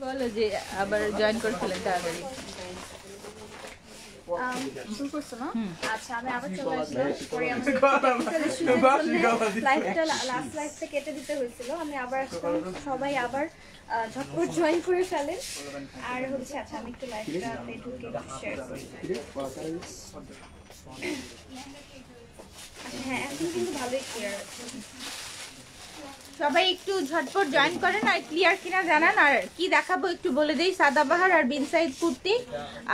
বলো যে আবার জয়েন করে ফেলেন তাড়াতাড়ি। শুরু করছো না? আচ্ছা আমি আবার চলে আসলাম। পরে লাইভটা লাস্ট লাইভটা কেটে দিতে হয়েছিল, আমি আবার আসলাম। সবাই আবার ঝটপট জয়েন করে ফেলেন। আর হচ্ছে আচ্ছা আমি একটু লাইভটাতে ঢুকে শেয়ার করি। হ্যাঁ এখন কিন্তু ভালোই ক্লিয়ার আছে। সবাই একটু ঝটপট জয়েন করেন আর ক্লিয়ার কিনা জানান। আর কি দেখাবো একটু বলে দেই, সাদাবাহার আর বিন সাইজ কুর্তি।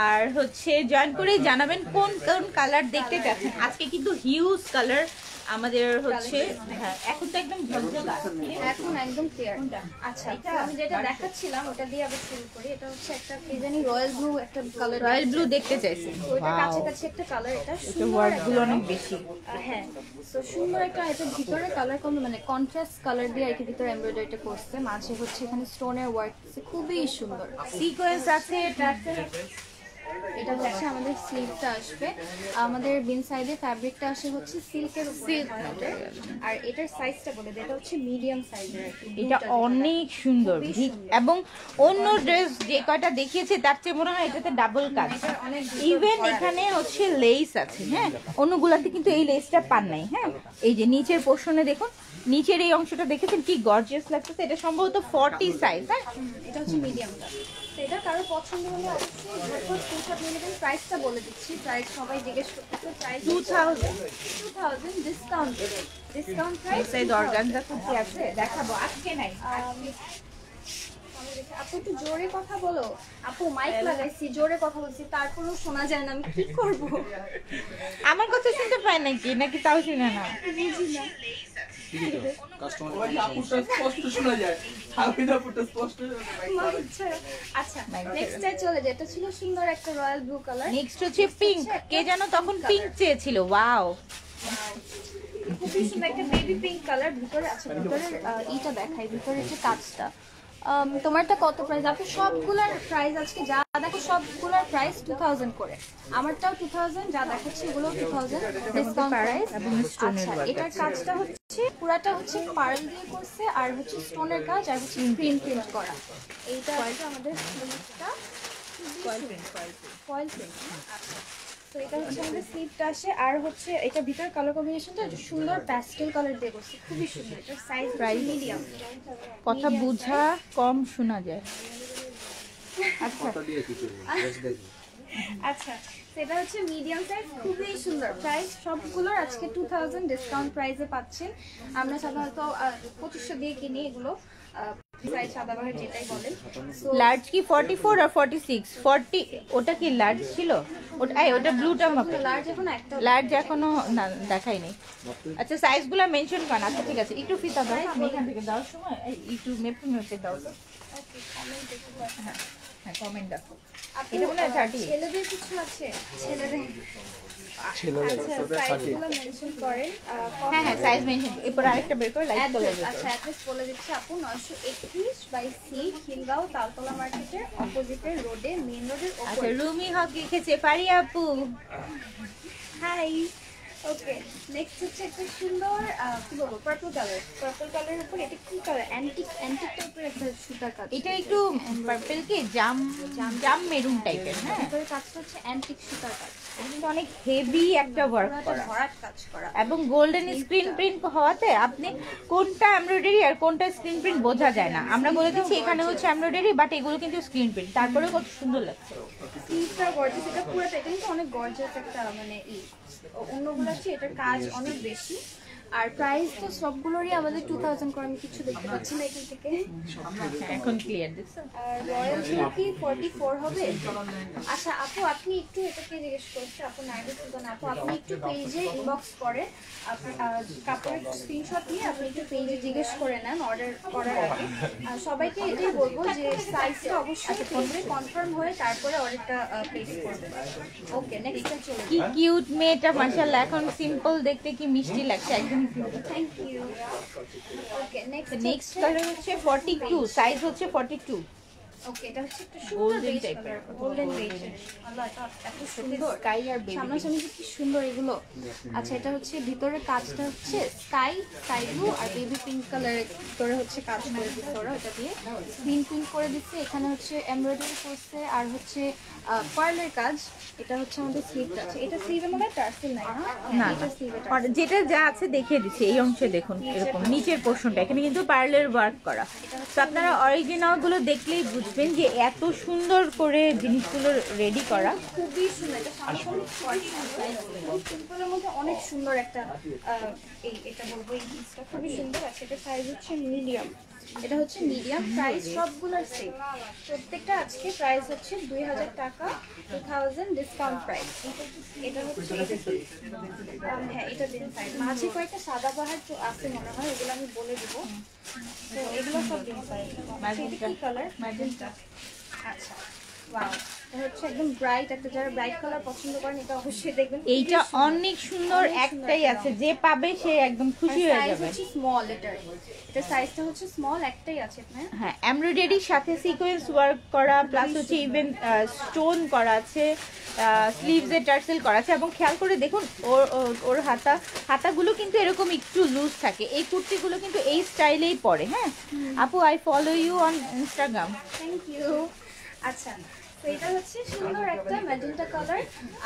আর হচ্ছে জয়েন করে জানাবেন কোন কোন কালার দেখতে চাচ্ছেন। আজকে কিন্তু হিউজ কালার আমাদের হচ্ছে। হ্যাঁ এখন তো একদম ঝকঝকা, এখন একদম ক্লিয়ার। আচ্ছা আমি যেটা দেখাচ্ছিলাম ওটা দিয়ে আবার শুরু করি। এটা হচ্ছে একটা কি জানি রয়্যাল ব্লু একটা কালার, রয়্যাল ব্লু দেখতে চাইছি। ওইটা কাছাকাছি একটা কালার। এটা ওয়ার্ক গুলো অনেক বেশি। হ্যাঁ তো সুন্দর একটা, এটা ভিতরে কালার কম মানে কন্ট্রাস্ট কালার দিয়ে আর কি ভিতরে এমব্রয়ডারিটা করছে। মাঝে হচ্ছে এখানে স্টোনের ওয়ার্ক আছে, খুবই সুন্দর। সিকোয়েন্স আছে এটাতে। এটা হচ্ছে আমাদের স্লিভটা আসবে, আমাদের বিন সাইডে ফ্যাব্রিকটা আসে হচ্ছে সিল্কের সিল্ক। আর এটার সাইজটা বলে দেয়, এটা হচ্ছে মিডিয়াম সাইজের আর কি। এটা অনেক সুন্দর এবং অন্য ড্রেস যে কয়টা দেখিয়েছে তার চেয়ে মনে হয় এটাতে ডাবল কাজ। ইভেন এখানে হচ্ছে লেস আছে। হ্যাঁ অন্যগুলাতে কিন্তু এই লেসটা পান নাই। হ্যাঁ এই যে নিচের পোর্শনে দেখুন, নিচের এই অংশটা দেখেছেন কি গর্জিয়াস লাগতেছে। এটা সম্ভবত 40 সাইজ। হ্যাঁ এটা হচ্ছে মিডিয়ামটা। এটা কারো পছন্দ হলে অবশ্যই ঝটপট স্ক্রিনশট নিয়ে নেবেন। প্রাইসটা বলে দিচ্ছি, প্রাইস সবাই জিজ্ঞেস করতেছে। Price 2000 discount price. এই অর্গানজা কুর্তি আছে দেখাবো, আজকে নাই। আপু একটু জোরে কথা বলো। আপু মাইক লাগাইছি, জোরে কথা বলছি, তারপরেও শোনা যায় না, আমি কি করব? আমার কথা শুনতে পায় নাকি, নাকি তাও শুনে না? বুঝি না। আচ্ছা নেক্সটে চলে যায়। এটা ছিল সুন্দর একটা রয়্যাল ব্লু কালার। নেক্সট হচ্ছে পিঙ্ক। কে যেন তখন পিঙ্ক চেয়েছিল। ওয়াও খুবই সুন্দর একটা বেবি পিঙ্ক কালার। ভিতরে আছে, ভিতরের ইটা দেখাই, ভিতরে যে কাজটা। তোমারটা কত প্রাইস? আপনি সবগুলোর প্রাইস আজকে যা দেখো সবগুলোর প্রাইস 2000 করে। আমারটাও 2000, যা দেখাচ্ছি এগুলো 2000 ডিসকাউন্ট প্রাইস। আচ্ছা এটার কাজটা হচ্ছে পুরাটা হচ্ছে পার্ল দিয়ে করছে, আর হচ্ছে স্টোনের কাজ, আর হচ্ছে প্রিন্ট করা। এইটা হচ্ছে আমাদের ফয়েল প্রিন্ট। আচ্ছা তো এটা হচ্ছে আমাদের স্লিভটা আসে। আর হচ্ছে এটা ভিতর কালার কম্বিনেশনটা সুন্দর প্যাস্টেল কালার দিয়ে করছে, খুবই সুন্দর। এটার সাইজ মিডিয়াম। কথা বুঝা কম শোনা যায়। আচ্ছা সেটা হচ্ছে মিডিয়াম সাইজ, খুবই সুন্দর। প্রাইস সবগুলোর আজকে 2000 ডিসকাউন্ট প্রাইসে পাচ্ছেন। আমরা সাধারণত 2500 দিয়ে কিনি এগুলো, সাইজ সাদাবাহার যেটাই বলেন। লার্জ কি 44 আর 46? 40 ওটা কি লার্জ ছিল? ওটা ব্লুটা মাপে। লার্জ এখন একটা, লার্জ এখনো না দেখাই নেই। আচ্ছা সাইজগুলো মেনশন করেন। আচ্ছা ঠিক আছে, একটু ফিতা দাও, আমি এখান থেকে দেওয়ার সময় একটু মেপে দাও। ওকে কমেন্ট দেখো। হ্যাঁ কমেন্ট দেখো। এটা মনে হয় 30। ছেলেদের কিছু আছে? ছেলেদের সাইজগুলো মেনশন করেন। হ্যাঁ হ্যাঁ সাইজ মেনশন। এরপর আরেকটা বের করে লাইক করে দিন। আচ্ছা অ্যাড্রেস বলে দিচ্ছি আপু, 931/সি খিলগাঁও তালতলা মার্কেটের অপোজিটে রোডে, মেইন রোডের আচ্ছা উপরে। রুমি হক লিখেছে পারি আপু। হাই। ওকে নেক্সট হচ্ছে একটা সুন্দর কি বলবো পার্পল কালারের উপর। এটা কি কালার? অ্যান্টিক টাইপের একটা সুতার কাজ। এটা একটু পার্পল কি জাম মেরুন টাইপের। হ্যাঁ ভিতরে কাজটা হচ্ছে অ্যান্টিক সুতার কাজ, কিন্তু অনেক হেভি একটা ওয়ার্ক করা ভরাট কাজ করা এবং গোল্ডেন স্ক্রিন প্রিন্ট হওয়াতে আপনি কোনটা এমব্রয়ডারি আর কোনটা স্ক্রিন প্রিন্ট বোঝা যায় না। আমরা বলে দিচ্ছি এখানে হচ্ছে এমব্রয়ডারি, বাট এগুলো কিন্তু স্ক্রিন প্রিন্ট। তারপরে কত সুন্দর লাগছে। স্লিভটা গর্জিয়াস, এটা পুরোটা এটা কিন্তু অনেক গর্জিয়াস একটা মানে অন্যগুলো আছে এটার কাজ অনেক বেশি। আর প্রাইস তো সবগুলোরই আমাদের 2000 করে। আমি কিছু দেখতে পাচ্ছি না এখান থেকে। এখন ক্লিয়ার দেখছো? আর রয়্যাল কি 44 হবে? আচ্ছা আপু আপনি একটু এটাকে জিজ্ঞেস করছি, আপু নাইডেস না আপু, আপনি একটু পেজে ইনবক্স করে আপনি কাপড়ের স্ক্রিনশট নিয়ে আপনি একটু পেজে জিজ্ঞেস করে নেন অর্ডার করার আগে। সবাইকে এটাই বলবো যে সাইজটা অবশ্যই পেজে কনফার্ম হয়ে তারপরে অর্ডারটা প্লেস করবেন। ওকে নেক্সটটা চলে কি কিউট মেয়েটা মাশাআল্লাহ। এখন সিম্পল দেখতে কি মিষ্টি লাগছে একদম। Thank you. Okay next colour হচ্ছে 42, সাইজ হচ্ছে 42। ওকে, এটা হচ্ছে একটা সুন্দর গোল্ডেন বেজ টাইপের, কালার, গোল্ডেন বেজ। আল্লাহ, এটা এত সুন্দর স্কাই আর বেবি সামনাসামনি কি সুন্দর এগুলো। আচ্ছা, এটা হচ্ছে ভিতরে কাজটা হচ্ছে স্কাই ব্লু আর বেবি পিঙ্ক কালারের ভিতরে হচ্ছে কাজ করে দিচ্ছে ওরা, এটা দিয়ে স্ক্রিন প্রিন্ট করে দিচ্ছে। এখানে হচ্ছে এমব্রয়ডারি করছে আর হচ্ছে পার্লের কাজ। এটা হচ্ছে আমাদের স্লিভটা আছে, এটা স্লিভের মধ্যে টার্সেল নাই না? না এটা না, স্লিভের আর যেটা যা আছে দেখিয়ে দিচ্ছি। এই অংশে দেখুন এরকম নিচের পোর্শনটা, এখানে কিন্তু পার্লের ওয়ার্ক করা। তো আপনারা অরিজিনাল গুলো দেখলেই বুঝবেন যে এত সুন্দর করে জিনিসগুলো রেডি করা। খুবই সুন্দর, এটা সামনাসামনি সিম্পলের মধ্যে অনেক সুন্দর একটা এটা বলবো এই জিনিসটা খুবই সুন্দর আছে। এটা সাইজ হচ্ছে মিডিয়াম, এটা হচ্ছে মিডিয়াম। প্রাইস সবগুলোর সেম, প্রত্যেকটা আজকে প্রাইস হচ্ছে 2000 টাকা, 2000 ডিসকাউন্ট প্রাইস। এটা হচ্ছে হ্যাঁ, এটা দিন সাইজ মাঝে কয়েকটা সাদাবাহার আছে মনে হয়, এগুলো আমি বলে দেবো। তো এগুলো সব দিন সাইজ। এটা কি কালার? ম্যাজেন্টা। আচ্ছা, ওয়াও, এটা হচ্ছে একদম ব্রাইট একটা, যারা ব্রাইট কালার পছন্দ করেন এটা অবশ্যই দেখবেন। এইটা অনেক সুন্দর, একটাই আছে, যে পাবে সে একদম খুশি হয়ে সাইজ যাবে। হচ্ছে স্মল, এটা সাইজটা হচ্ছে স্মল, একটাই আছে আপনার। হ্যাঁ, এমব্রয়ডারির সাথে সিকোয়েন্স ওয়ার্ক করা, প্লাস হচ্ছে ইভেন স্টোন করা আছে, স্লিভসে টার্সেল করা আছে। এবং খেয়াল করে দেখুন ওর হাতাগুলো কিন্তু এরকম একটু লুজ থাকে। এই কুর্তিগুলো কিন্তু এই স্টাইলেই পরে। হ্যাঁ আপু, I follow you on Instagram. Thank you. আচ্ছা, তো এটা হচ্ছে সুন্দর একটা ম্যাজেন্টা কালার,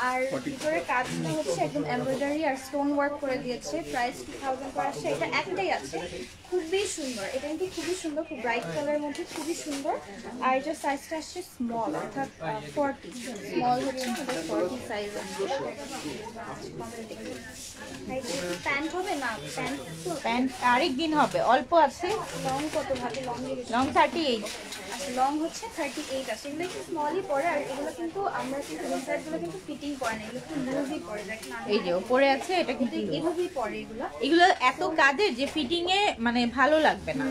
আর ভিতরের কাজটা হচ্ছে একদম এমব্রয়ডারি আর স্টোন ওয়ার্ক করে দিয়েছে। প্রাইস 2000 করে আসছে, এটা একটাই আছে, খুবই সুন্দর। এটা কিন্তু খুবই সুন্দর, খুব ব্রাইট কালারের মধ্যে খুবই সুন্দর। আর এটার সাইজটা আসছে স্মল, অর্থাৎ 40 স্মল হচ্ছে 40 সাইজ আছে। প্যান্ট হবে না? প্যান্ট আরেক দিন হবে, অল্প আছে। লং কত ভাবে? লং 38। আচ্ছা, লং হচ্ছে 38 আছে। এগুলো একটু স্মলই পরে, আর এগুলো কিন্তু আমরা কিন্তু ইনসাইডগুলো কিন্তু ফিটিং করে না, এগুলো একটু লুজই পরে। দেখেন এই যে পরে আছে, এটা কিন্তু এভাবেই পরে এগুলো। এগুলো এত কাজের যে ফিটিং এ মানে ভালো লাগবে না।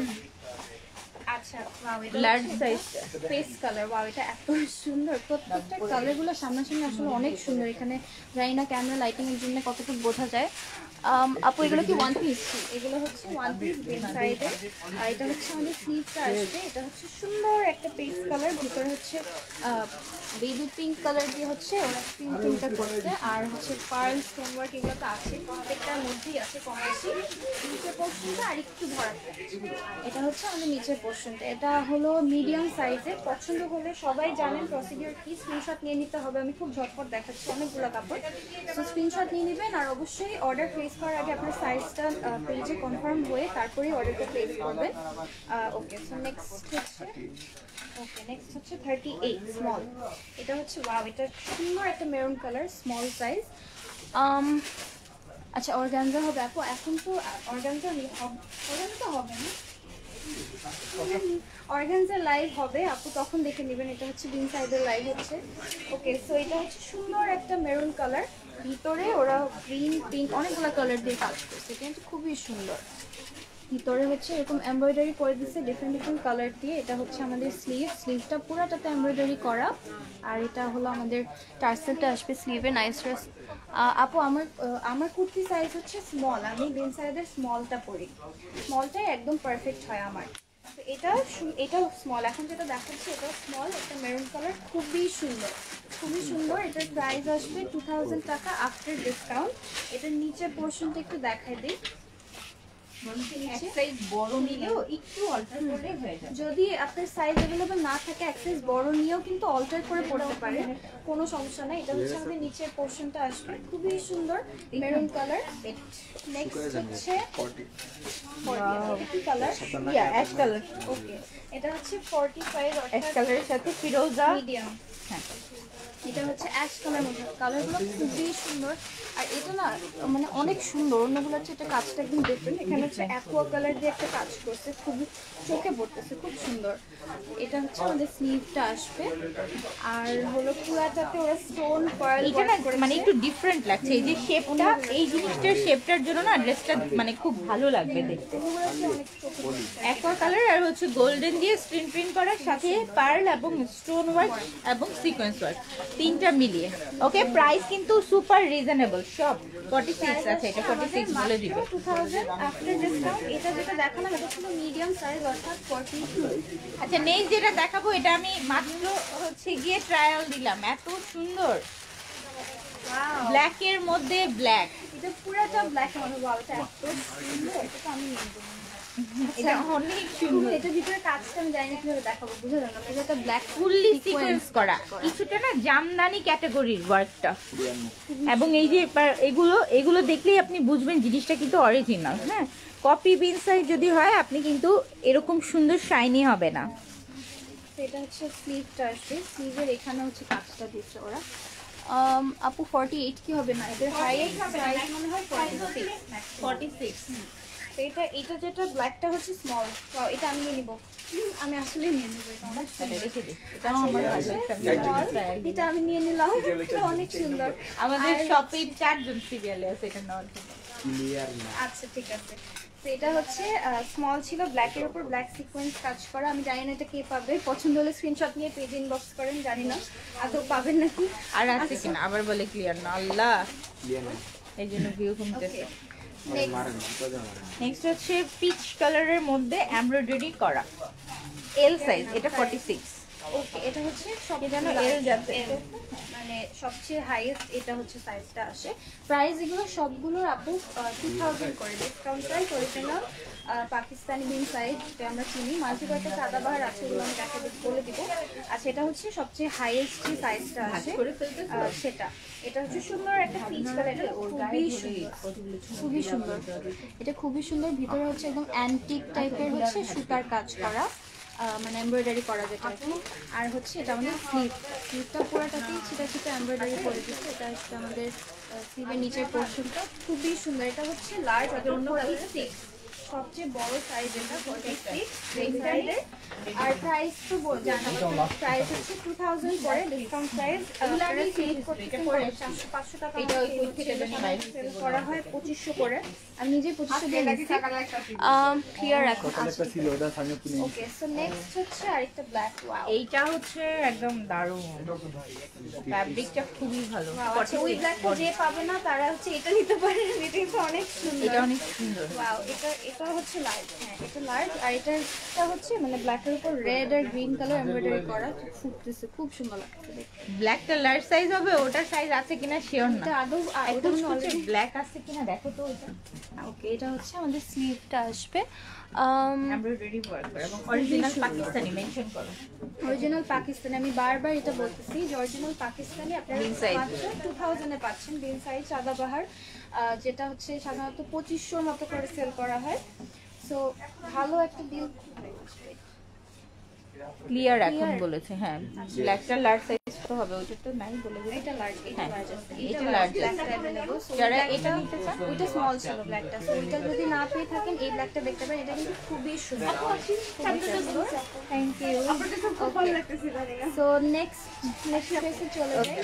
আচ্ছা, ওয়াও, এটা লার্জ সাইজটা পেস্ট কালার। ওয়াও, এটা এত সুন্দর। প্রত্যেকটা কালারগুলো সামনাসামনি আসলে অনেক সুন্দর। এখানে জানি না ক্যামেরা লাইটিং এর জন্য কতটুকু বোঝা যায়। আপু, এগুলো কি ওয়ান পিস? এগুলো হচ্ছে ওয়ান পিস বেন সাইডে, আর এটা হচ্ছে আমাদের স্লিভটা আসবে। এটা হচ্ছে সুন্দর একটা পেস্ট কালার, ভিতরে হচ্ছে বেবি পিঙ্ক কালার দিয়ে হচ্ছে ওরা স্ক্রিন প্রিন্টটা করছে। আর হচ্ছে পার্ল স্টোন ওয়ার্ক এগুলো তো আছে, প্রত্যেকটার মধ্যেই আছে কম বেশি। নিচের পোর্শনটা আর একটু ভরা থাকে। এটা হচ্ছে আমাদের নিচের পোর্শনটা, এটা হলো মিডিয়াম সাইজের। পছন্দ হলে সবাই জানেন প্রসিডিউর কি, স্ক্রিনশট নিয়ে নিতে হবে। আমি খুব ঝটপট দেখাচ্ছি, অনেকগুলো কাপড়, তো স্ক্রিনশট নিয়ে নেবেন। আর অবশ্যই অর্ডার প্লেস করার আগে আপনার সাইজটা পেজে কনফার্ম হয়ে তারপরেই অর্ডারটা প্লেস করবেন। ওকে, সো নেক্সট হচ্ছে 38 স্মল। এটা হচ্ছে ওয়াও, এটা সুন্দর একটা মেরুন কালার, স্মল সাইজ। আচ্ছা, অর্গানজা হবে আপু? এখন তো অর্গানজা হবে না, অর্গানজা লাইভ হবে আপু, তখন দেখে নেবেন। এটা হচ্ছে বিন সাইডের লাইভ হচ্ছে। ওকে, সো এটা হচ্ছে সুন্দর একটা মেরুন কালার, ভিতরে ওরা গ্রিন পিঙ্ক অনেকগুলো কালার দিয়ে কাজ করছে। এটা কিন্তু খুবই সুন্দর। ভিতরে হচ্ছে এরকম এমব্রয়ডারি করে দিচ্ছে ডিফারেন্ট কালার দিয়ে। এটা হচ্ছে আমাদের স্লিভটা পুরাটাতে এমব্রয়ডারি করা। আর এটা হলো আমাদের টার্সেলটা আসবে স্লিভে, নাইস ড্রেস। আপু, আমার কুর্তি সাইজ হচ্ছে স্মল, আমি বিন সাইজের স্মলটা পরি, স্মলটাই একদম পারফেক্ট হয় আমার। তো এটাও স্মল, এখন যেটা দেখাচ্ছি এটাও স্মল, একটা মেরুন কালার, খুবই সুন্দর। এটার প্রাইস আসবে 2000 টাকা আফটার ডিসকাউন্ট। এটার নিচের পোর্শনটা একটু দেখাই দিই। যদি আপনার সাইজ অ্যাভেলেবল না থাকে, এক সাইজ বড় নিয়েও কিন্তু অল্টার করে পড়তে পারে, কোনো সমস্যা নাই। এটা হচ্ছে আমাদের নিচের পোর্শনটা আসবে, খুবই সুন্দর মেরুন কালার। নেক্সট হচ্ছে 40 কি কালার? Ash colour. ওকে, এটা হচ্ছে 45 অ্যাশ কালারের সাথে ফিরোজা। মিডিয়াম। হ্যাঁ, এটা হচ্ছে অ্যাশ কালার মধ্যে, কালারগুলো খুবই সুন্দর। আর এটা না মানে অনেক সুন্দর, অন্যগুলো হচ্ছে এটা কাজটা একদম ডিফারেন্ট। এখানে হচ্ছে অ্যাকোয়া কালার দিয়ে একটা কাজ করছে, খুবই চোখে পড়তেছে, খুব সুন্দর। এটা হচ্ছে আমাদের স্লিভটা আসবে, আর হলো পুরাটাতে ওরা স্টোন পার্ল এটা না মানে একটু ডিফারেন্ট লাগছে। এই যে শেপটা, এই জিনিসটার শেপটার জন্য না ড্রেসটা মানে খুব ভালো লাগবে দেখতে। অ্যাকোয়া কালার আর হচ্ছে গোল্ডেন দিয়ে স্ক্রিন প্রিন্ট করার সাথে পার্ল এবং স্টোন ওয়ার্ক এবং সিকোয়েন্স ওয়ার্ক, তিনটা মিলিয়ে। ওকে, প্রাইস কিন্তু সুপার রিজনেবল, সব 46 আছে, এটা 46 বলে দিবে। 2000 আফটার ডিসকাউন্ট। এটা যেটা দেখালাম এটা ছিল মিডিয়াম সাইজ অর্থাৎ 42। আচ্ছা নেক্সট যেটা দেখাবো এটা আমি মাত্র হচ্ছে গিয়ে ট্রায়াল দিলাম, এত সুন্দর ব্ল্যাক এর মধ্যে ব্ল্যাক, এটা পুরোটা ব্ল্যাক মনে হয়, এটা এত সুন্দর, এটা তো আমি নিয়ে নেবো। এটা অনেক সুন্দর, এটা ভিতরে কাজটা আমি জানি না কিভাবে দেখাবো, বুঝা যায় না। এটা ব্ল্যাক ফুললি সিকোয়েন্স করা, কিছুটা না জামদানি ক্যাটাগরির ওয়ার্কটা। এবং এই যে এগুলো এগুলো দেখলেই আপনি বুঝবেন জিনিসটা কিন্তু অরিজিনাল। হ্যাঁ, কপি বিনসাই যদি হয় আপনি কিন্তু এরকম সুন্দর শাইনি হবে না। এটা হচ্ছে স্লিভটা আসবে, স্লিভের এখানে হচ্ছে কাজটা দিচ্ছে ওরা। আপু 48 কি হবে না, এদের হাইয়েস্ট সাইজ মনে হয় 46। এটা এটা যেটা ব্ল্যাকটা হচ্ছে স্মল, এটা আমি নিয়ে নিব, আমি আসলে নিয়ে নেব। এটা আমি নিয়ে নিলাম, এটা অনেক সুন্দর। আমাদের শপে 4 জন সিরিয়ালে আছে এটা নেওয়ার জন্য। আচ্ছা ঠিক আছে। তো এটা হচ্ছে স্মল ছিল, ব্ল্যাকের উপর ব্ল্যাক সিকোয়েন্স কাজ করা। আমি জানি না এটা কে পাবে, পছন্দ হলে স্ক্রিনশট নিয়ে পেজ ইনবক্স করেন, জানি না আদৌ পাবেন নাকি। আর আছে কিনা আবার বলে ক্লিয়ার না, আল্লাহ এই জন্য ভিউ কমতেছে। নেক্সট হচ্ছে পিচ কালারের মধ্যে এমব্রয়ডারি করা, এল সাইজ, এটা 46। ওকে, এটা হচ্ছে সব যেন এল যাচ্ছে, মানে সবচেয়ে হাইয়েস্ট এটা হচ্ছে সাইজটা আসে। প্রাইস এগুলো সবগুলোর আপু 2000 করে ডিসকাউন্ট প্রাইস। অরিজিনাল পাকিস্তানি বিন সাইজ যেটা আমরা চিনি, মাঝে কয়েকটা সাদাবাহার আছে, এগুলো আমি তাকে বলে দিব। আচ্ছা, এটা হচ্ছে সবচেয়ে হাইয়েস্ট যে সাইজটা আসে সেটা। এটা হচ্ছে সুন্দর একটা পিচ কালার, এটা খুবই সুন্দর, খুবই সুন্দর। এটা খুবই সুন্দর, ভিতরে হচ্ছে একদম অ্যান্টিক টাইপের হচ্ছে সুতার কাজ করা, মানে এমব্রয়ডারি করা যেটা আর কি। আর হচ্ছে এটা আমাদের স্লিভটা পুরোটাতেই ছিটা ছিটা এমব্রয়ডারি করে দিচ্ছে। এটা হচ্ছে আমাদের স্লিভের নিচের পোর্শনটা, খুবই সুন্দর। এটা হচ্ছে লার্জ, অন্য 46, সবচেয়ে বড় সাইজ এটা 46 এই সাইজে। আর প্রাইস তো জানা, প্রাইস হচ্ছে 2000 করে ডিসকাউন্ট প্রাইস। আমি সেল করতে 400-500 টাকা, এটা ওই থেকে সেল করা হয় 2500 করে। আমি নিজে 2500 দিয়ে রাখি, ক্লিয়ার রাখুন। ওকে, সো নেক্সট হচ্ছে আরেকটা ব্ল্যাক। ওয়াও, এইটা হচ্ছে একদম দারুণ, ফ্যাব্রিকটা খুবই ভালো। আচ্ছা, ওই ব্ল্যাকটা যে পাবে না তারা হচ্ছে এটা নিতে পারে, এটা কিন্তু অনেক সুন্দর, এটা অনেক সুন্দর। ওয়াও, এটা হচ্ছে লার্জ। হ্যাঁ, এটা লার্জ। আর এটা হচ্ছে মানে ব্ল্যাকের উপর রেড আর গ্রিন কালার এমব্রয়ডারি করা, ফুটতেছে, খুব সুন্দর লাগছে দেখতে। ব্ল্যাকটা লার্জ সাইজ হবে, ওটার সাইজ আছে কিনা শিওর না। এটা আদৌ এটা হচ্ছে ব্ল্যাক আছে কিনা দেখো তো ওটা। ওকে, এটা হচ্ছে আমাদের স্লিভটা আসবে এমব্রয়ডারি ওয়ার্ক এবং অরিজিনাল পাকিস্তানি মেনশন করো। অরিজিনাল পাকিস্তানি, আমি বারবার এটা বলতেছি যে অরিজিনাল পাকিস্তানি আপনারা বিন সাইজ। মাত্র 2000 এ পাচ্ছেন। বিন সাইজ সাদাবাহার, যেটা হচ্ছে সাধারণত 2500 মতো করে সেল করা হয়। সো ভালো একটা ডিল। ক্লিয়ার এখন বলেছে, হ্যাঁ ব্ল্যাকটা লার্জ সাইজ তো হবে, ওটা তো নাই বলে দিলে। এটা লার্জ, এটা লার্জ আছে, এটা লার্জ আছে। যারা এটা নিতে চান, ওইটা স্মল ছিল ব্ল্যাকটা, সো ওইটা যদি না পেয়ে থাকেন এই ব্ল্যাকটা দেখতে পারেন। এটা কিন্তু খুবই সুন্দর, থ্যাংক ইউ। সো নেক্সট পেজে চলে যাই।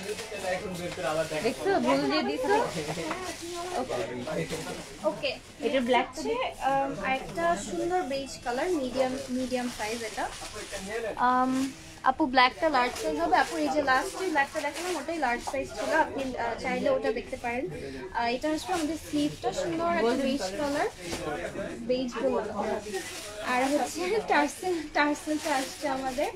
দেখছো ভুল দিয়ে দিছো। ওকে, এটা ব্ল্যাক হচ্ছে আরেকটা সুন্দর বেজ কালার, মিডিয়াম সাইজ। এটা আপু ব্ল্যাকটা লার্জ সাইজ হবে। আপু এই যে লাস্টে ব্ল্যাকটা দেখালাম ওটাই লার্জ সাইজ ছিল, আপনি চাইলে ওটা দেখতে পারেন। এটা হচ্ছে আমাদের স্লিভটা সুন্দর একটা বেজ কালার, বেজ আর হচ্ছে টার্সেলটা আসছে আমাদের।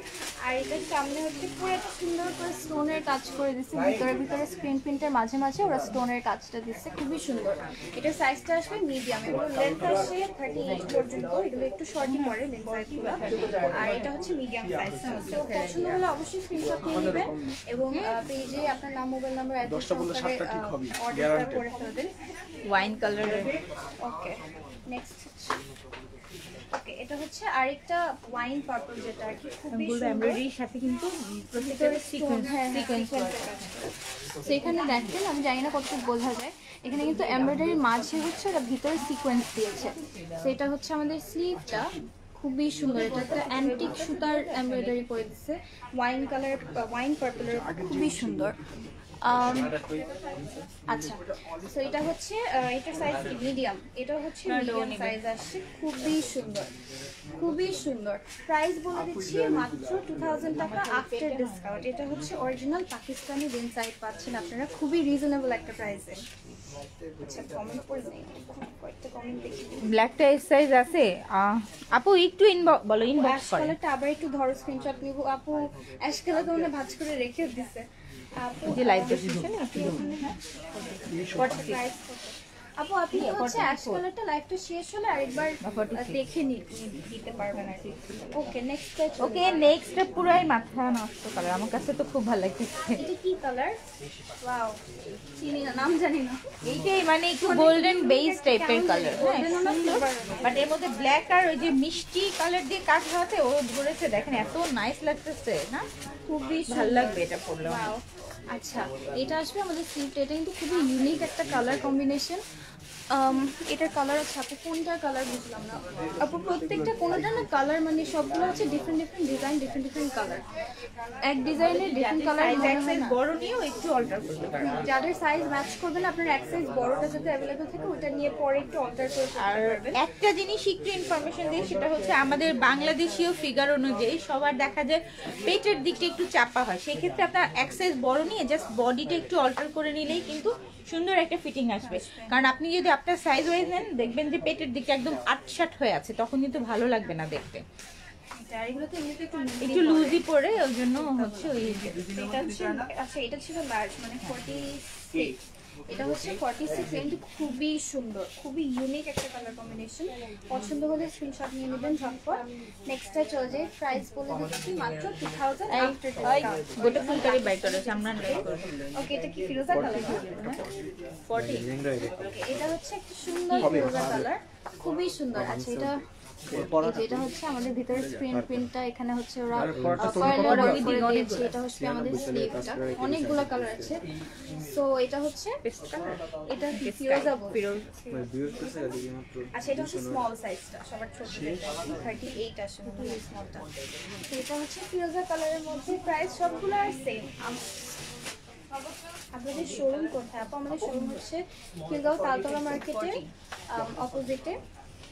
আর এটার সামনে হচ্ছে পুরো একটা সুন্দর করে স্টোনের কাজ করে দিচ্ছে, ভিতরে স্ক্রিন প্রিন্টের মাঝে মাঝে ওরা স্টোনের কাজটা দিচ্ছে, খুবই সুন্দর। এটার সাইজটা আসবে মিডিয়াম, এগুলো লেন্থ আসে 38 পর্যন্ত, এগুলো একটু শর্টই পড়ে লেন্থ সাইজগুলো। আর এটা হচ্ছে মিডিয়াম সাইজ। তো পছন্দ হলে অবশ্যই স্ক্রিনশট নিয়ে নেবেন এবং পেজে আপনার নাম, মোবাইল নাম্বার, অ্যাড্রেস অর্ডার করে ফেলবেন। ওয়াইন কালারের। ওকে, নেক্সট ওকে, এটা হচ্ছে আরেকটা ওয়াইন পার্পল, যেটা আর কি খুবই সুন্দর। এমব্রয়ডারির সাথে কিন্তু প্রত্যেকটা সিকোয়েন্স তো এখানে দেখেন, আমি জানি না কতটুকু বোঝা যায়, এখানে কিন্তু এমব্রয়ডারির মাঝে হচ্ছে ওরা ভিতরে সিকোয়েন্স দিয়েছে। তো এটা হচ্ছে আমাদের স্লিভটা, খুবই সুন্দর। এটা একটা অ্যান্টিক সুতার এমব্রয়ডারি করে দিচ্ছে, ওয়াইন কালার, ওয়াইন পার্পলের, খুবই সুন্দর। আচ্ছা, তো এটা হচ্ছে এটার সাইজ মিডিয়াম, এটা হচ্ছে মিডিয়াম সাইজ আসছে, খুবই সুন্দর, খুবই সুন্দর। প্রাইস বলে দিচ্ছি মাত্র 2000 টাকা আফটার ডিসকাউন্ট। এটা হচ্ছে অরিজিনাল পাকিস্তানি ইনসাইড পাচ্ছেন আপনারা খুবই রিজনেবল একটা প্রাইসে। আচ্ছা, কমেন্ট করে নেই, কয়েকটা কমেন্ট দেখি। ব্ল্যাকটা এর সাইজ আছে আপু, একটু বলো ইনবক্স করে। কালারটা আবার একটু ধরো, স্ক্রিনশট নিব আপু। অ্যাশ কালার তো ভাঁজ করে রেখে দিছে আপু, যে লাইভ ডিসক্রিপশনে আপু আপনি হচ্ছে অ্যাশ কালারটা লাইভটা শেষ হলে আরেকবার দেখে দিতে পারবেন আর কি। ওকে, নেক্সট পেজ। ওকে, নেক্সটটা পুরাই মাথা নষ্ট কালার, আমার কাছে তো খুব ভালো লাগছে। এটা কি কালার? ওয়াও, চিনি না, নাম জানি না। এইটাই মানে একটু গোল্ডেন বেস টাইপের কালার, বাট এর মধ্যে ব্ল্যাক আর ওই যে মিষ্টি কালার দিয়ে কাজ হতে ও ধরেছে, দেখেন এত নাইস লাগতেছে না, খুবই ভালো লাগবে এটা পরলে। ওয়াও। আচ্ছা, এটা আসবে আমাদের স্লিভটা, এটা কিন্তু খুবই ইউনিক একটা কালার কম্বিনেশন। এটার কালার আছে, আপু কোনটার কালার বুঝলাম না আপু। প্রত্যেকটা কোনোটা না কালার মানে সবগুলো হচ্ছে different different design, different different colour. এক ডিজাইনের ডিফারেন্ট কালার বড় নিয়েও একটু অল্টার করতে পারেন, যাদের সাইজ ম্যাচ করবে না আপনার এক সাইজ বড়টা যদি অ্যাভেলেবল থাকে ওটা নিয়ে পরে একটু অল্টার করে আর একটা জিনিস একটু ইনফরমেশন দিই, সেটা হচ্ছে আমাদের বাংলাদেশীয় ফিগার অনুযায়ী সবার দেখা যায় পেটের দিকটা একটু চাপা হয়, সেই ক্ষেত্রে আপনার এক সাইজ বড় নিয়ে জাস্ট বডিটা একটু অল্টার করে নিলেই কিন্তু সুন্দর একটা ফিটিং আসবে। কারণ আপনি যদি আপনার সাইজ ওয়াইজ নেন দেখবেন যে পেটের দিকটা একদম আটসাট হয়ে আছে, তখন কিন্তু ভালো লাগবে না দেখতে। একটু লুজি পরে ওই জন্য হচ্ছে ওই আচ্ছা, এটা ছিল লার্জ মানে 46, এটা হচ্ছে 46, কিন্তু খুবই সুন্দর, খুবই ইউনিক একটা কালার কম্বিনেশন। পছন্দ হলে স্ক্রিনশট নিয়ে নেবেন ঝটপট। নেক্সটটা চলে যায়, প্রাইস বলে দিচ্ছি মাত্র 2000 আফটার ডিসকাউন্ট। গোটা ফুলকারি বাই করেছে আমরা ট্রাই করব। ওকে, এটা কি ফিরোজা কালার? 40। ওকে, এটা হচ্ছে একটা সুন্দর ফিরোজা কালার, খুবই সুন্দর। আচ্ছা, এটা হচ্ছে আমাদের ভিতরে স্ক্রিন প্রিন্টটা, এখানে হচ্ছে ওরা এটা হচ্ছে আমাদের স্লিভটা, অনেকগুলো কালার আছে। সো এটা হচ্ছে এটা ফিরোজা আচ্ছা, এটা হচ্ছে স্মল সাইজটা, সবার ছোট 38 আসে স্মলটা। এটা হচ্ছে ফিরোজা কালারের মধ্যে, প্রাইস সবগুলো আর সেম। আপনাদের শোরুম কোথায় আপু? আমাদের শোরুম হচ্ছে খিলগাঁও তালতলা মার্কেটে অপোজিটে,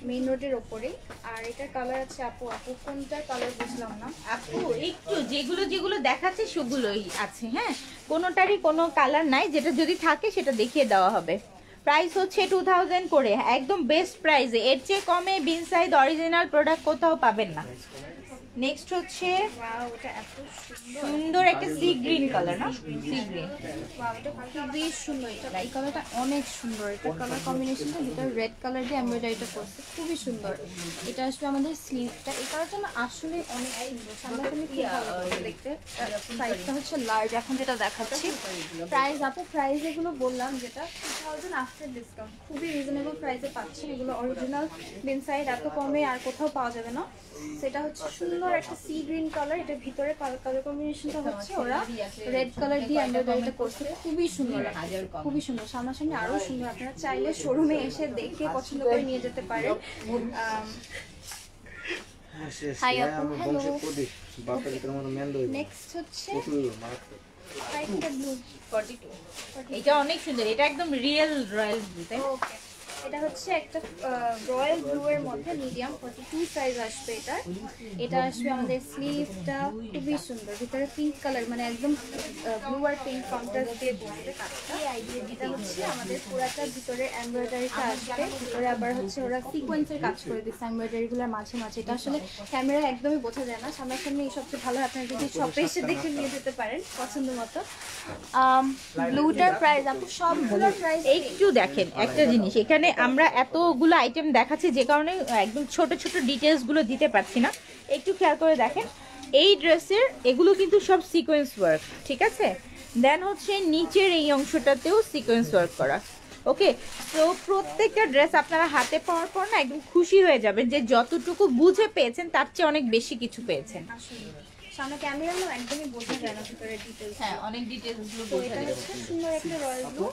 মেইন রোডের ওপরে। আর এটার কালার আছে আপু কোনটার কালার বুঝলাম না আপু। একটু যেগুলো যেগুলো দেখাচ্ছে সেগুলোই আছে, হ্যাঁ, কোনোটারই কোনো কালার নাই, যেটা যদি থাকে সেটা দেখিয়ে দেওয়া হবে। প্রাইস হচ্ছে 2000 করে, একদম বেস্ট প্রাইসে, এর চেয়ে কমে বিনসাইড অরিজিনাল প্রোডাক্ট কোথাও পাবেন না। নেক্সট হচ্ছে সুন্দর একটা সি গ্রিন কালার, না সি গ্রিন, এটা খুবই সুন্দর। এই কালারটা অনেক সুন্দর, এটা কালার কম্বিনেশনটা যেটা রেড কালার দিয়ে এমব্রয়ডারিটা করছে, খুবই সুন্দর। এটা আসবে আমাদের স্লিভটা, এই কালারটা না আসলে অনেক সুন্দর, সামনাসামনি খুব ভালো লাগছে দেখতে। সাইজটা হচ্ছে লার্জ, এখন যেটা দেখাচ্ছি। প্রাইস আপু, প্রাইস এগুলো বললাম যেটা 2000 আফটার ডিসকাউন্ট, খুবই রিজনেবল প্রাইসে পাচ্ছেন। এগুলো অরিজিনাল বিনসাইড, এত কমে আর কোথাও পাওয়া যাবে না। সেটা হচ্ছে সুন্দর একটা সি গ্রিন কালার, এটা ভিতরে কালার কম্বিনেশনটা হচ্ছে ওরা রেড কালার দিয়ে এমব্রয়ডারিটা করছে, খুবই সুন্দর, খুবই সুন্দর। সামনাসামনি আরো সুন্দর, আপনারা চাইলে শোরুমে এসে দেখে পছন্দ করে নিয়ে যেতে পারেন। হাই আপু, হ্যালো। নেক্সট হচ্ছে ব্লু 42, এটা অনেক সুন্দর, এটা একদম রিয়েল রয়্যাল ব্লু, তাই না? ওকে, এটা হচ্ছে একটা রয়্যাল ব্লু এর মধ্যে মিডিয়াম 42 সাইজ আসবে এটা। এটা আসবে আমাদের স্লিভটা, খুবই সুন্দর, ভিতরে পিঙ্ক কালার মানে একদম ব্লু আর পিঙ্ক কন্ট্রাস্ট দিয়ে করছে কাজটা। এটা হচ্ছে আমাদের পুরাটা ভিতরে এমব্রয়ডারিটা আসবে, ভিতরে আবার হচ্ছে ওরা সিকোয়েন্সের কাজ করে দিচ্ছে এমব্রয়ডারিগুলোর মাঝে মাঝে। এটা আসলে ক্যামেরা একদমই বোঝা যায় না, সামনাসামনি এই সবচেয়ে ভালো, আপনারা যদি শপে এসে দেখে নিয়ে যেতে পারেন পছন্দ মতো। ব্লুটার প্রাইস আপু, সবগুলোর প্রাইস একটু দেখেন একটা জিনিস, এখানে আমরা এতগুলো আইটেম দেখাচ্ছি যে কারণে একদম ছোট ছোট ডিটেলস গুলো দিতে পারছি না, একটু খেয়াল করে দেখেন। এই ড্রেসের এগুলো কিন্তু সব সিকোয়েন্স ওয়ার্ক, ঠিক আছে? দেন হচ্ছে নিচের এই অংশটাতেও সিকোয়েন্স ওয়ার্ক করা। ওকে, তো প্রত্যেকটা ড্রেস আপনারা হাতে পাওয়ার পর না একদম খুশি হয়ে যাবেন যে যতটুকু বুঝে পেয়েছেন তার চেয়ে অনেক বেশি কিছু পেয়েছেন। সামনে ক্যামেরা না একদমই বোঝা যায় না ভিতরে ডিটেইলস। হ্যাঁ, অনেক ডিটেইলস গুলো তো এটা হচ্ছে সুন্দর একটা royal blue,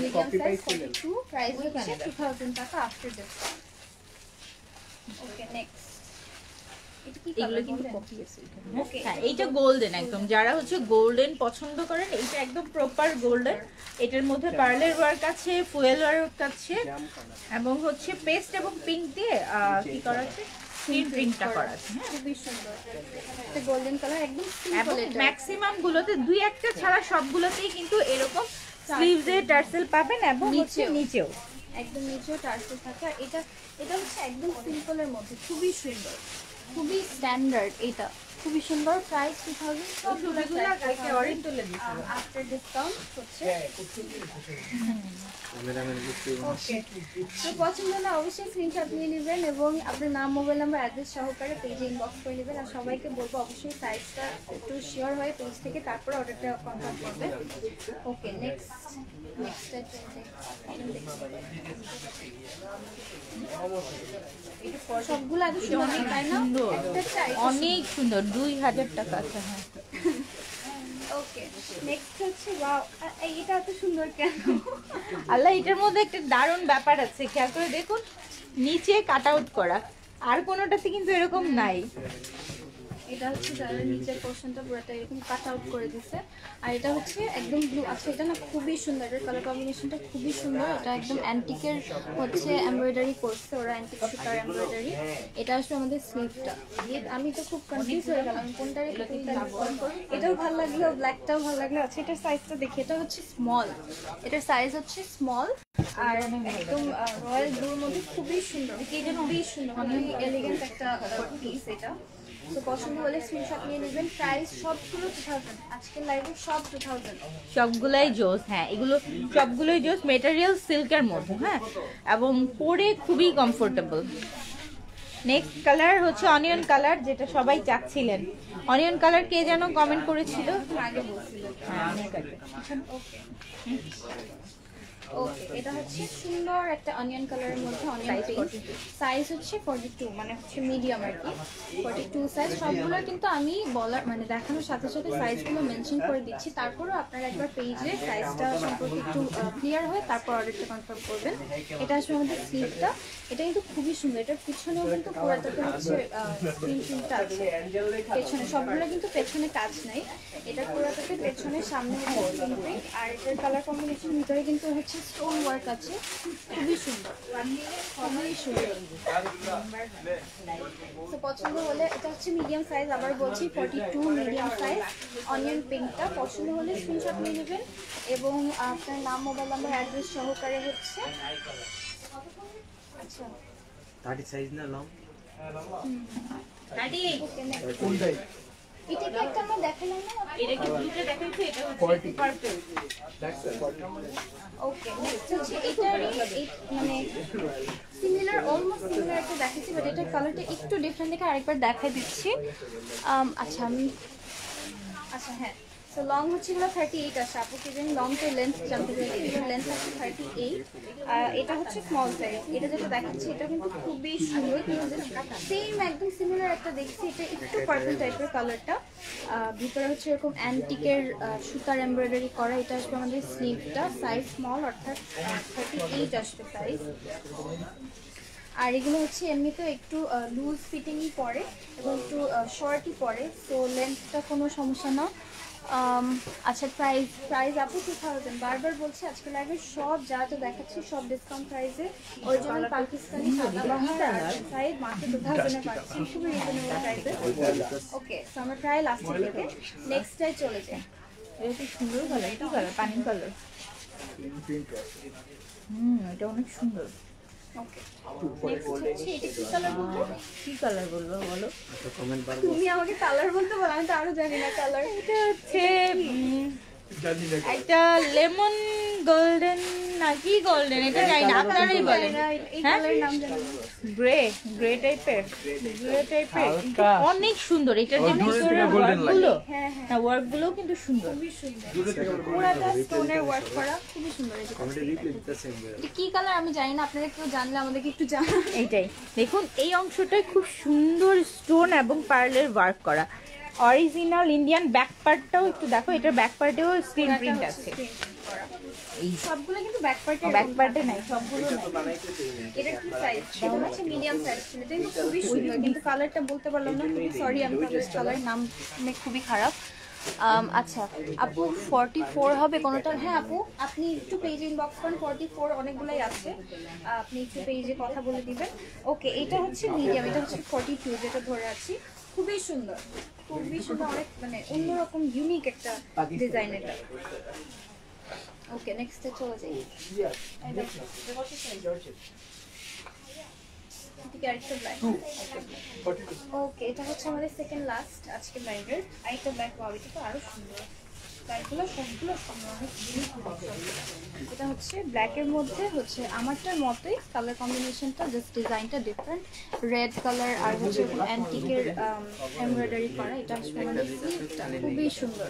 medium size 42, price হচ্ছে 2000 টাকা আফটার ডিসকাউন্ট। ওকে, নেক্সট এটা কি এগুলো কালার কিন্তু বলেন? কপি আছে এখানে। Okay. হ্যাঁ এইটা গোল্ডেন একদম, যারা হচ্ছে গোল্ডেন পছন্দ করেন এইটা একদম প্রপার গোল্ডেন। এটার মধ্যে পার্লের ওয়ার্ক আছে, ফুয়েল ওয়ার্ক আছে এবং হচ্ছে পেস্ট এবং পিঙ্ক দিয়ে কি করা আছে, স্ক্রিন প্রিন্টটা করা আছে। হ্যাঁ খুবই সুন্দর, এটা গোল্ডেন কালার একদম এবং সিম্পল। এটা ম্যাক্সিমাম গুলোতে দুই একটা ছাড়া সবগুলোতেই কিন্তু এরকম স্লিভসে টার্সেল পাবেন এবং হচ্ছে নিচেও একদম নিচেও টার্সেল থাকে। আর এটা এটা হচ্ছে একদম সিম্পলের মধ্যে, খুবই সুন্দর, খুবই স্ট্যান্ডার্ড। এটা খুবই সুন্দর, প্রাইস 2000 সবগুলো অরেঞ্জ তুলে দিচ্ছি। আফটার ডিসকাউন্ট হচ্ছে। ওকে, তো পছন্দ হলে অবশ্যই স্ক্রিনশট নিয়ে নেবেন এবং আপনার নাম, মোবাইল নাম্বার, অ্যাড্রেস সহকারে পেজে ইনবক্স করে নেবেন। আর সবাইকে বলবো অবশ্যই সাইজটা একটু শিওর হয়ে পেজ থেকে তারপরে অর্ডারটা কনফার্ম করবেন। ওকে, নেক্সট সবগুলো এত সুন্দর তাই না? সুন্দর, একটা চাই অনেক সুন্দর, 2000 টাকা আছে। হ্যাঁ ওকে, নেক্সট হচ্ছে ওয়াও, এটা এত সুন্দর কেন? আল্লাহ, এটার মধ্যে একটা দারুণ ব্যাপার আছে, খেয়াল করে দেখুন, নিচে কাট আউট করা, আর কোনোটাতে কিন্তু এরকম নাই। এটা হচ্ছে যারা নিচের পোর্শনটা পুরোটা এরকম কাট আউট করে দিছে। আর এটা হচ্ছে একদম ব্লু। আচ্ছা, এটা না খুবই সুন্দর, এটার কালার কম্বিনেশনটা খুবই সুন্দর। এটা একদম অ্যান্টিকের হচ্ছে এমব্রয়ডারি করছে ওরা, অ্যান্টিক সুতার এমব্রয়ডারি। এটা আসলে আমাদের স্লিভটা। আমি তো খুব কনফিউজ হয়ে গেলাম কোনটা রেখে কোনটা নিব। এটাও ভালো লাগলো, ব্ল্যাকটাও ভালো লাগলো। আচ্ছা, এটার সাইজটা দেখি, এটা হচ্ছে স্মল, এটার সাইজ হচ্ছে স্মল। আর একদম রয়্যাল ব্লুর মধ্যে খুবই সুন্দর, খুবই সুন্দর, খুবই এলিগেন্ট একটা পিস এটা। তো পছন্দ হলে স্ক্রিনশট নিয়ে নেবেন। প্রাইস সবগুলো 2000, আজকের লাইভে সব 2000। সবগুলাই জোস। হ্যাঁ এগুলো সবগুলোই জোস, মেটেরিয়াল সিল্কের মধ্যে। হ্যাঁ এবং পরে খুবই কমফোর্টেবল। নেক্সট কালার হচ্ছে অনিয়ন কালার, যেটা সবাই চাচ্ছিলেন। অনিয়ন কালার কে যেন কমেন্ট করেছিল আগে বলছিলেন। হ্যাঁ অনেক আগে। ওকে ওকে, এটা হচ্ছে সুন্দর একটা অনিয়ন কালারের মধ্যে অনিয়ন পিঙ্ক। সাইজ হচ্ছে 42, মানে হচ্ছে মিডিয়াম আর কি, 42 সাইজ। সবগুলোর কিন্তু আমি বলার মানে দেখানোর সাথে সাথে সাইজগুলো মেনশন করে দিচ্ছি। তারপরেও আপনারা একবার পেজে সাইজটা সম্পর্কে একটু ক্লিয়ার হয়ে তারপর অর্ডারটা কনফার্ম করবেন। এটা আসলে আমাদের স্লিভটা, এটা কিন্তু খুবই সুন্দর। এটার পিছনেও কিন্তু পুরাটাতে হচ্ছে স্ক্রিন প্রিন্টটা আছে। পেছনে সবগুলো কিন্তু পেছনে কাজ নাই, এটা পুরাটাতে পেছনে, সামনে হচ্ছে স্ক্রিন প্রিন্ট। আর এটার কালার কম্বিনেশন ভিতরে কিন্তু হচ্ছে স্টোন ওয়ার্ক আছে, খুবই সুন্দর, খুবই সুন্দর। তো পছন্দ হলে, এটা হচ্ছে মিডিয়াম সাইজ, আবার বলছি 42 মিডিয়াম সাইজ অনিয়ন পিঙ্কটা। পছন্দ হলে স্ক্রিনশট নিয়ে নেবেন এবং আপনার নাম, মোবাইল নাম্বার, অ্যাড্রেস সহকারে হচ্ছে। আচ্ছা, 30 সাইজ না লং? দাদি ওকে, next। কোনটাই? এটা কি একটা আমরা দেখালাম না? এটা কি ব্লুটা দেখাইছে, এটা হচ্ছে পার্পল। ওকে, নেক্সট হচ্ছে এটারই মানে সিমিলার, অলমোস্ট সিমিলার একটা দেখাচ্ছি, বাট এটার কালারটা একটু ডিফারেন্ট দেখে আরেকবার দেখাই দিচ্ছি। আচ্ছা আচ্ছা হ্যাঁ, তো লং হচ্ছে এগুলো 38 আছে। আপু কি জানি লংটা লেন্থ জানতে চাই, এটার লেন্থ আছে 38। এটা হচ্ছে স্মল সাইজ। এটা যেটা দেখাচ্ছি এটা কিন্তু খুবই সুন্দর, সেম একদম সিমিলার একটা দেখছি। এটা একটু পার্পল টাইপের কালারটা, ভিতরে হচ্ছে এরকম অ্যান্টিকের সুতার এমব্রয়ডারি করা। এটা আসবে আমাদের স্লিভটা, সাইজ স্মল, অর্থাৎ 38 আসবে সাইজ। আর এগুলো হচ্ছে এমনিতে একটু লুজ ফিটিংই পরে এবং একটু শর্টই পরে, সো লেন্থটা কোনো সমস্যা না। আচ্ছা, প্রাইস আপু 2000। বারবার বলছি আজকে লাইভে সব যা যা দেখাচ্ছি সব ডিসকাউন্ট প্রাইসে। অরিজিনাল পাকিস্তানি সাদাবাহার আর সাইড মাত্র 2000 এ পাচ্ছি, খুবই রিজনেবল প্রাইসে। ওকে, সো আমরা প্রায় লাস্টের দিকে নেক্সটটাই চলে যাই। এটা কি সুন্দর কালার, কি কালার, পানি কালার। এটা অনেক সুন্দর। ওকে, নেক্সট হচ্ছে এটা কি কালার বলবো? কি কালার বলবো বলো? একটা কমেন্ট বার তুমি আমাকে কালার বলতে বলো, আমি তো আরো জানি না কালার। এটা হচ্ছে একটা লেমন গোল্ডেন না কি গোল্ডেন, এটা জানি না, আপনারাই বলেন। এই কালারের নাম জানি না। গ্রে টাইপের, অনেক সুন্দর। এটার যে ভিতরে ওয়ার্কগুলো, হ্যাঁ হ্যাঁ, না ওয়ার্কগুলো কিন্তু সুন্দর। খুবই সুন্দর, পুরাটা স্টোনের ওয়ার্ক করা, খুবই সুন্দর। এই যে কমেন্টে রিপ্লাই দিতেছেন। এটা কি কালার আমি জানি না, আপনারা কেউ জানলে আমাদেরকে একটু জানান। এইটাই দেখুন, এই অংশটায় খুব সুন্দর স্টোন এবং পার্লের ওয়ার্ক করা, অরিজিনাল ইন্ডিয়ান। ব্যাক পার্টটাও একটু দেখো, এটার ব্যাক পার্টেও স্ক্রিন প্রিন্ট আছে। এই সবগুলো কিন্তু ব্যাক পার্টে ব্যাক পার্টে নাই, সবগুলো নাই। এটা কি সাইজ? এটা হচ্ছে মিডিয়াম সাইজ ছিল। এটা কিন্তু খুবই সুন্দর, কিন্তু কালারটা বলতে পারলাম না, খুবই সরি, আমি কালার নাম খুবই খারাপ। আচ্ছা আপু 44 হবে কোনোটা? হ্যাঁ আপু, আপনি একটু পেজে ইনবক্স করেন, 44 অনেকগুলাই আছে, আপনি একটু পেজে কথা বলে দিবেন। ওকে, এটা হচ্ছে মিডিয়াম, এটা হচ্ছে 42 যেটা ধরে আছি। খুবই সুন্দর, খুবই সুন্দর, অনেক মানে অন্যরকম ইউনিক একটা ডিজাইন এটা। ওকে, নেক্সটে চলে যাই। ওকে, এটা হচ্ছে আমাদের সেকেন্ড লাস্ট আজকে লাইভের। আরেকটা ব্যাগ পাওয়া, এটা তো আরো সুন্দর, ব্যাগগুলো সবগুলো সুন্দর, অনেক ইউনিক পছন্দ। এটা হচ্ছে ব্ল্যাকের মধ্যে হচ্ছে আমারটার মতোই কালার কম্বিনেশনটা, জাস্ট ডিজাইনটা ডিফারেন্ট, রেড কালার আর হচ্ছে অ্যান্টিকের এমব্রয়ডারি করা। এটা হচ্ছে আমাদের স্লিভটা, খুবই সুন্দর।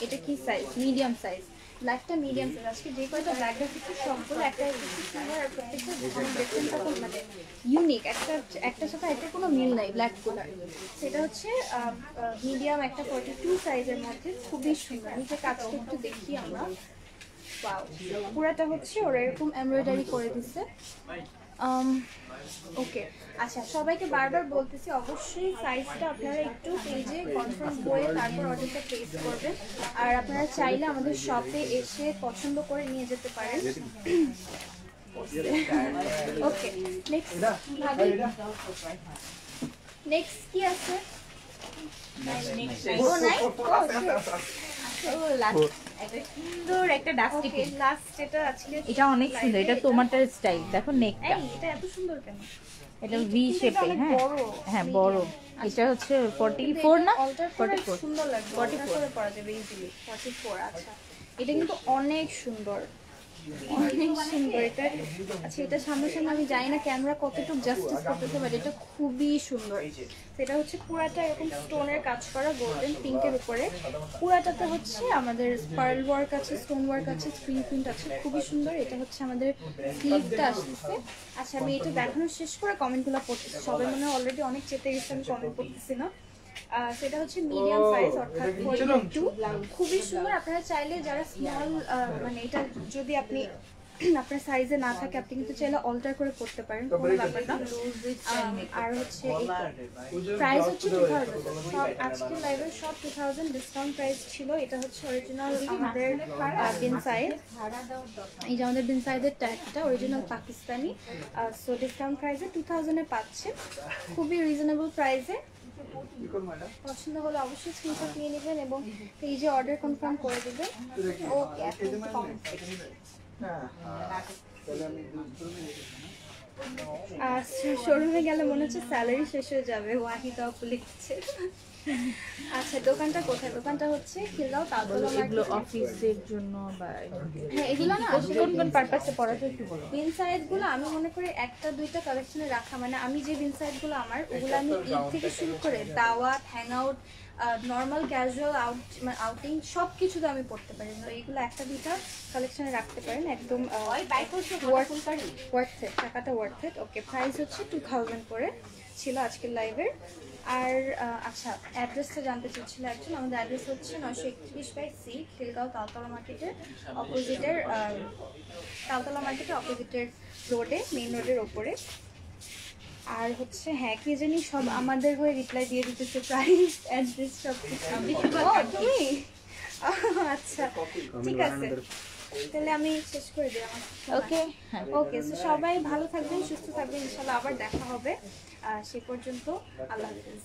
এটা কি সাইজ? Medium size. ব্ল্যাকটা মিডিয়াম সাইজ। আজকে যে কয়টা ব্ল্যাক দেখাচ্ছি সবগুলো একটা সুন্দর, আর প্রত্যেকটা ডিফারেন্ট রকম, মানে ইউনিক, একটার সাথে একটা কোনো মিল নাই ব্ল্যাকগুলোর। সেটা হচ্ছে মিডিয়াম একটা 42 সাইজের মধ্যে, খুবই সুন্দর। নিচে কাজটা একটু দেখি আমরা। ওয়াও, পুরাটা হচ্ছে ওরা এরকম এমব্রয়ডারি করে দিচ্ছে। ওকে, আচ্ছা সবাইকে বারবার বলতেছি অবশ্যই সাইজটা আপনারা একটু পেজে কনফার্ম করে তারপর অর্ডারটা প্লেস করবেন। আর আপনারা চাইলে আমাদের শপে এসে পছন্দ করে নিয়ে যেতে পারেন। ওকে, নেক্সট ভাবি, নেক্সট কি আছে? ও নাই, সুন্দর একটা ডাস্টি ওকে, লাস্ট এটা আজকে। এটা অনেক সুন্দর, এটা তোমারটার স্টাইল, দেখো নেকটা, এই এটা এত সুন্দর কেন? এটা ভি শেপে। হ্যাঁ হ্যাঁ বড়। এটা হচ্ছে 44 না? অল্টার করে 44 সুন্দর লাগবে, 44 করে পরা যাবে ইজিলি। 44, আচ্ছা এটা কিন্তু অনেক সুন্দর, অনেক সুন্দর এটা। আচ্ছা এটা সামনে আমি জানি না ক্যামেরা কতটুকু জাস্টিস করতেছে, বাট এটা খুবই সুন্দর। সেটা হচ্ছে পুরাটা এরকম স্টোনের কাজ করা, গোল্ডেন পিঙ্কের উপরে। পুরাটাতে হচ্ছে আমাদের পার্ল ওয়ার্ক আছে, স্টোন ওয়ার্ক আছে, স্ক্রিন প্রিন্ট আছে, খুবই সুন্দর। এটা হচ্ছে আমাদের স্লিভটা আসতেছে। আচ্ছা আমি এটা দেখানো শেষ করে কমেন্টগুলো পড়তেছি, সবাই মনে হয় অলরেডি অনেক চেতে গেছে, আমি কমেন্ট পড়তেছি না। সেটা হচ্ছে মিডিয়াম সাইজ, অর্থাৎ 42, খুবই সুন্দর। আপনারা চাইলে যারা স্মল, মানে এটা যদি আপনি আপনার সাইজে না থাকে আপনি কিন্তু চাইলে অল্টার করে করতে পারেন, কোনো ব্যাপার না। আর হচ্ছে প্রাইস হচ্ছে 2000, সব আজকে লাইভের সব 2000 ডিসকাউন্ট প্রাইস ছিল। এটা হচ্ছে অরিজিনাল আমাদের বিন সাইজ, এই যে আমাদের বিন সাইজের ট্যাগটা অরিজিনাল পাকিস্তানি। সো ডিসকাউন্ট প্রাইসে 2000 এ পাচ্ছে, খুবই রিজনেবল প্রাইসে। পছন্দ হলে অবশ্যই স্ক্রিনশট নিয়ে নেবেন এবং পেজে অর্ডার কনফার্ম করে দেবেন। ওকে, এখন কমেন্ট শোরুমে গেলে মনে হচ্ছে স্যালারি শেষ হয়ে যাবে, ওয়াহিদা আপু লিখছে। আচ্ছা দোকানটা কোথায়? দোকানটা হচ্ছে খিলগাঁও তালতলা এগুলো মার্কেট। অফিসের জন্য বা হ্যাঁ এগুলো না কোন কোন পারপাসে পড়া যায় একটু বলো। বিন সাইডগুলো আমি মনে করি একটা দুইটা কালেকশনে রাখা, মানে আমি যে বিন সাইডগুলো আমার ওগুলো আমি ঈদ থেকে শুরু করে দাওয়াত, hang out, normal casual outing সব কিছুতে আমি পড়তে পারি। এইগুলো একটা দুইটা কালেকশনে রাখতে পারেন, একদম ওয়ার্থ ইট, টাকাটা ওয়ার্থ ইট। ওকে, প্রাইস হচ্ছে 2000 করে ছিল আজকের লাইভের। আর আচ্ছা অ্যাড্রেসটা জানতে চাচ্ছিল একজন, আমাদের অ্যাড্রেস হচ্ছে 931/C, খিলগাঁও তালতলা মার্কেটের অপোজিটের, তালতলা মার্কেটের অপোজিটের রোডে, মেইন রোডের ওপরে। আর হচ্ছে হ্যাঁ কি জানি সব আমাদের হয়ে রিপ্লাই দিয়ে দিতেছে, প্রাইস অ্যাড্রেস সব তুমি। আচ্ছা ঠিক আছে, তাহলে আমি শেষ করে দিই আমার। ওকে ওকে, সো সবাই ভালো থাকবেন, সুস্থ থাকবেন, ইনশাল্লাহ আবার দেখা হবে। সে পর্যন্ত আল্লাহ হাফেজ।